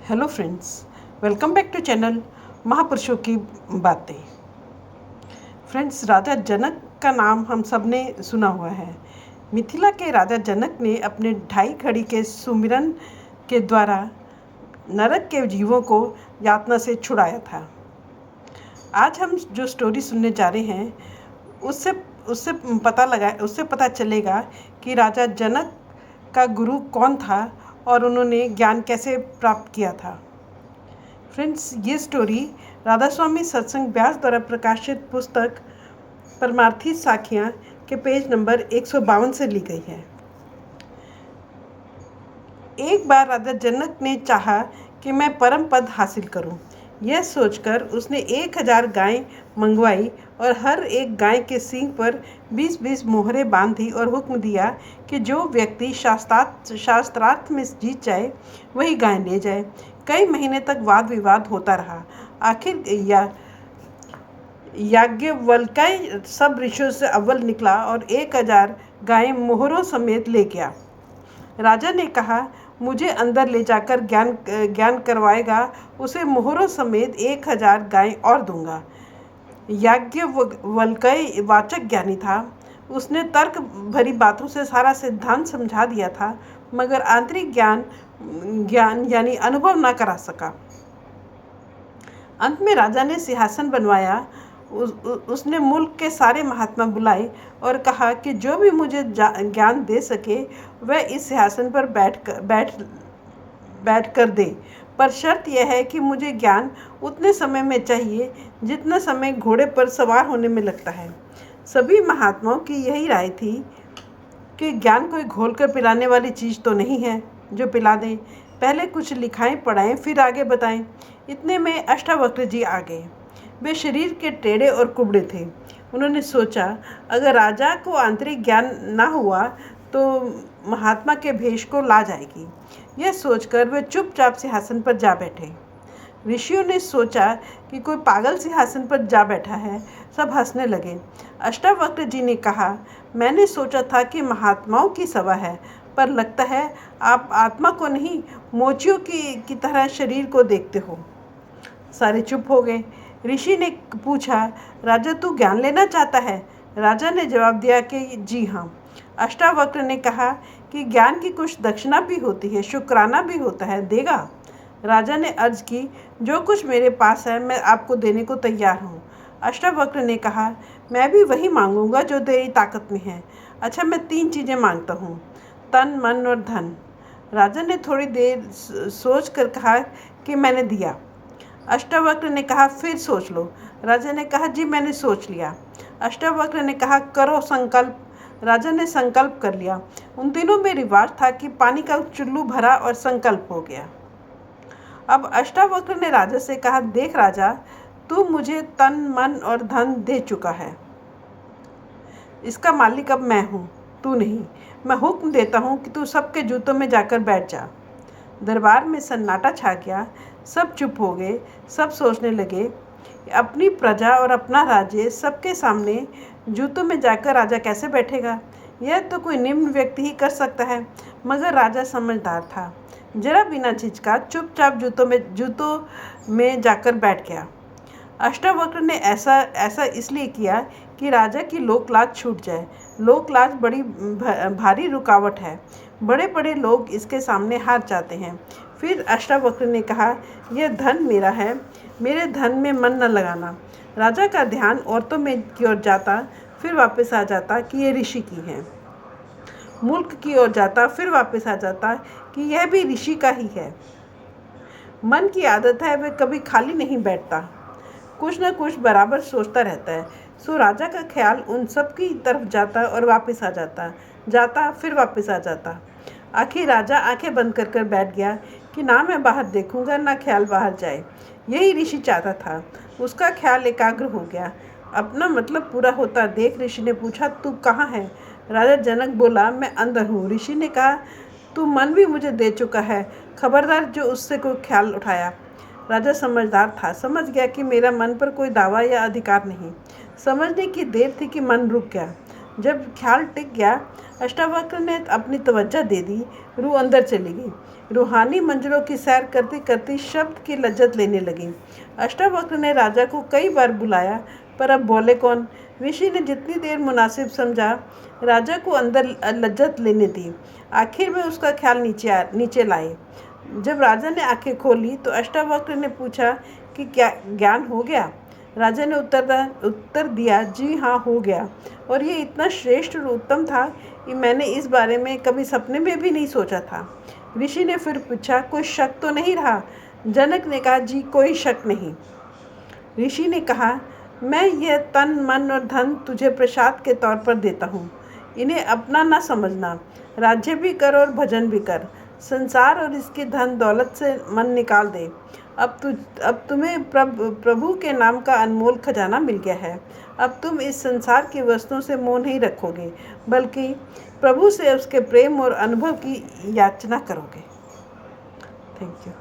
Hello friends, welcome back to channel महापुरुषों की बातें। फ्रेंड्स, राजा जनक का नाम हम सब ने सुना हुआ है। मिथिला के राजा जनक ने अपने ढाई घड़ी के सुमिरन के द्वारा नरक के जीवों को यातना से छुड़ाया था। आज हम जो स्टोरी सुनने जा रहे हैं उससे उससे पता चलेगा कि राजा जनक का गुरु कौन था और उन्होंने ज्ञान कैसे प्राप्त किया था। फ्रेंड्स, ये स्टोरी राधा स्वामी सत्संग व्यास द्वारा प्रकाशित पुस्तक परमार्थी साखियाँ के पेज नंबर 152 से ली गई है। एक बार राजा जनक ने चाहा कि मैं परम पद हासिल करूं। यह सोचकर उसने 1000 गायें मंगवाई और हर एक गाय के सींग पर 20-20 मोहरे बांधी और हुक्म दिया कि जो व्यक्ति शास्त्रार्थ में जीत जाए वही गाय ले जाए। कई महीने तक वाद विवाद होता रहा। आखिर याज्ञवल्क्य सब ऋषियों से अव्वल निकला और 1000 गायें मोहरों समेत ले गया। राजा ने कहा, मुझे अंदर ले जाकर ज्ञान करवाएगा उसे मोहरों समेत 1000 गायें और दूंगा। याज्ञवल्क्य वाचक ज्ञानी था। उसने तर्क भरी बातों से सारा सिद्धांत समझा दिया था, मगर आंतरिक ज्ञान यानी अनुभव ना करा सका। अंत में राजा ने सिंहासन बनवाया। उसने मुल्क के सारे महात्मा बुलाए और कहा कि जो भी मुझे ज्ञान दे सके वह इस सिंहासन पर बैठ कर दे, पर शर्त यह है कि मुझे ज्ञान उतने समय में चाहिए जितना समय घोड़े पर सवार होने में लगता है। सभी महात्माओं की यही राय थी कि ज्ञान कोई घोलकर पिलाने वाली चीज़ तो नहीं है जो पिला दें। पहले कुछ लिखाएं पढ़ाएं फिर आगे बताएं। इतने में अष्टावक्र जी आ गए। वे शरीर के टेढ़े और कुबड़े थे। उन्होंने सोचा, अगर राजा को आंतरिक ज्ञान ना हुआ तो महात्मा के भेष को ला जाएगी। यह सोचकर वे चुपचाप सिंहासन पर जा बैठे। ऋषियों ने सोचा कि कोई पागल सिंहासन पर जा बैठा है। सब हंसने लगे। अष्टावक्र जी ने कहा, मैंने सोचा था कि महात्माओं की सभा है, पर लगता है आप आत्मा को नहीं मोचियों की तरह शरीर को देखते हो। सारे चुप हो गए। ऋषि ने पूछा, राजा तू ज्ञान लेना चाहता है? राजा ने जवाब दिया कि जी हाँ। अष्टावक्र ने कहा कि ज्ञान की कुछ दक्षिणा भी होती है, शुक्राना भी होता है, देगा? राजा ने अर्ज की, जो कुछ मेरे पास है मैं आपको देने को तैयार हूँ। अष्टावक्र ने कहा, मैं भी वही मांगूंगा जो तेरी ताकत में है। अच्छा, मैं 3 चीज़ें मांगता हूँ, तन, मन और धन। राजा ने थोड़ी देर सोच कर कहा कि मैंने दिया। अष्टावक्र ने कहा, फिर सोच लो। राजा ने कहा, जी मैंने सोच लिया। अष्टावक्र ने कहा, करो संकल्प। राजा ने संकल्प कर लिया। उन दिनों में रिवाज था कि पानी का चुल्लू भरा और संकल्प हो गया। अब अष्टावक्र ने राजा से कहा, देख राजा, तू मुझे तन, मन और धन दे चुका है। इसका मालिक अब मैं हूँ, तू नहीं। मैं हुक्म देता हूँ कि तू सबके जूतों में जाकर बैठ जा। दरबार में सन्नाटा छा गया। सब चुप हो गए। सब सोचने लगे, अपनी प्रजा और अपना राज्य सबके सामने जूतों में जाकर राजा कैसे बैठेगा? यह तो कोई निम्न व्यक्ति ही कर सकता है। मगर राजा समझदार था। जरा बिना झिझका चुपचाप जूतों में जाकर बैठ गया। अष्टावक्र ने ऐसा इसलिए किया कि राजा की लोक लाज छूट जाए। लोक लाज बड़ी भारी रुकावट है। बड़े बड़े लोग इसके सामने हार जाते हैं। फिर अष्टावक्र ने कहा, यह धन मेरा है, मेरे धन में मन न लगाना। राजा का ध्यान औरतों में की ओर जाता, फिर वापस आ जाता कि ये ऋषि की हैं। मुल्क की ओर जाता, फिर वापस आ जाता कि यह भी ऋषि का ही है। मन की आदत है, वह कभी खाली नहीं बैठता, कुछ न कुछ बराबर सोचता रहता है। सो राजा का ख्याल उन सब की तरफ जाता और वापस आ जाता फिर वापस आ जाता। आखिर राजा आंखें बंद कर बैठ गया कि ना मैं बाहर देखूंगा ना ख्याल बाहर जाए। यही ऋषि चाहता था। उसका ख्याल एकाग्र हो गया। अपना मतलब पूरा होता देख ऋषि ने पूछा, तू कहाँ है? राजा जनक बोला, मैं अंदर हूँ। ऋषि ने कहा, तू मन भी मुझे दे चुका है, खबरदार जो उससे कोई ख्याल उठाया। राजा समझदार था, समझ गया कि मेरा मन पर कोई दावा या अधिकार नहीं। समझने की देर थी कि मन रुक गया। जब ख्याल टिक गया, अष्टावक्र ने अपनी तवज्जो दे दी। रूह अंदर चली गई। रूहानी मंजरों की सैर करते करते शब्द की लज्जत लेने लगी। अष्टावक्र ने राजा को कई बार बुलाया, पर अब बोले कौन। ऋषि ने जितनी देर मुनासिब समझा राजा को अंदर लज्जत लेने दी। आखिर में उसका ख्याल नीचे लाए। जब राजा ने आंखें खोली तो अष्टावक्र ने पूछा कि क्या ज्ञान हो गया। राजा ने उत्तर दिया, जी हाँ, हो गया, और ये इतना श्रेष्ठ और उत्तम था कि मैंने इस बारे में कभी सपने में भी नहीं सोचा था। ऋषि ने फिर पूछा, कोई शक तो नहीं रहा। जनक ने कहा, जी कोई शक नहीं। ऋषि ने कहा, मैं यह तन मन और धन तुझे प्रसाद के तौर पर देता हूँ। इन्हें अपना ना समझना। राज्य भी कर और भजन भी कर। संसार और इसकी धन दौलत से मन निकाल दे। अब तुम्हें प्रभु के नाम का अनमोल खजाना मिल गया है। अब तुम इस संसार की वस्तुओं से मोह नहीं रखोगे, बल्कि प्रभु से उसके प्रेम और अनुभव की याचना करोगे। Thank you.